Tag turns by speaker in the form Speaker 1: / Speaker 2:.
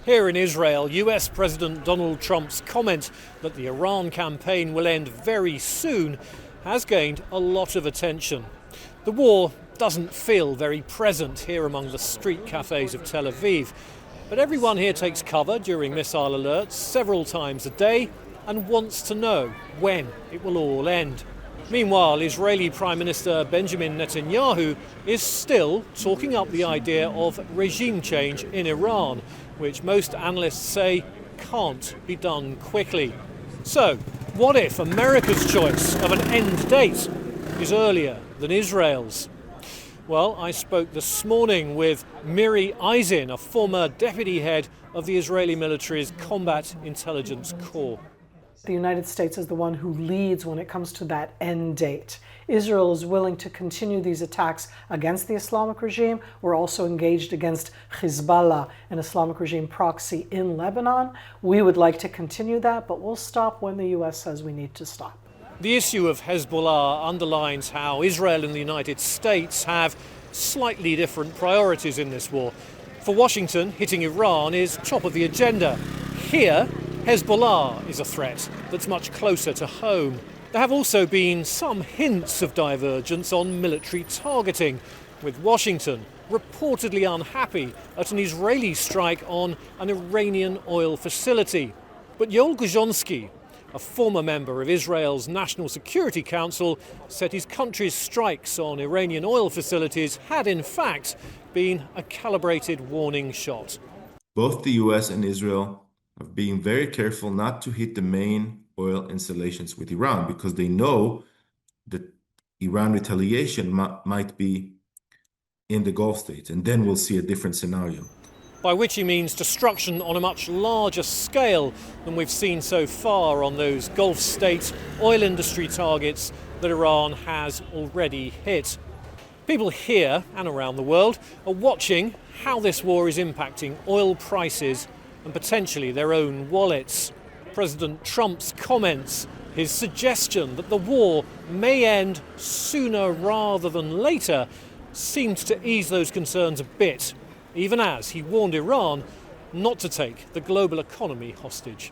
Speaker 1: Here in Israel, US President Donald Trump's comment that the Iran campaign will end very soon has gained a lot of attention. The war doesn't feel very present here among the street cafes of Tel Aviv, but everyone here takes cover during missile alerts several times a day and wants to know when it will all end. Meanwhile, Israeli Prime Minister Benjamin Netanyahu is still talking up the idea of regime change in Iran, which most analysts say can't be done quickly. So, what if America's choice of an end date is earlier than Israel's? Well, I spoke this morning with Miri Eisen, a former deputy head of the Israeli military's Combat Intelligence Corps.
Speaker 2: The United States is the one who leads when it comes to that end date. Israel is willing to continue these attacks against the Islamic regime. We're also engaged against Hezbollah, an Islamic regime proxy in Lebanon. We would like to continue that, but we'll stop when the US says we need to stop.
Speaker 1: The issue of Hezbollah underlines how Israel and the United States have slightly different priorities in this war. For Washington, hitting Iran is top of the agenda. Here, Hezbollah is a threat that's much closer to home. There have also been some hints of divergence on military targeting, with Washington reportedly unhappy at an Israeli strike on an Iranian oil facility. But Yoel Guzhonsky, a former member of Israel's National Security Council, said his country's strikes on Iranian oil facilities had in fact been a calibrated warning shot.
Speaker 3: Both the US and Israel of being very careful not to hit the main oil installations with Iran, because they know that Iran retaliation might be in the Gulf states, and then we'll see a different scenario.
Speaker 1: By which he means destruction on a much larger scale than we've seen so far on those Gulf state oil industry targets that Iran has already hit. People here and around the world are watching how this war is impacting oil prices and potentially their own wallets. President Trump's comments, his suggestion that the war may end sooner rather than later, seemed to ease those concerns a bit, even as he warned Iran not to take the global economy hostage.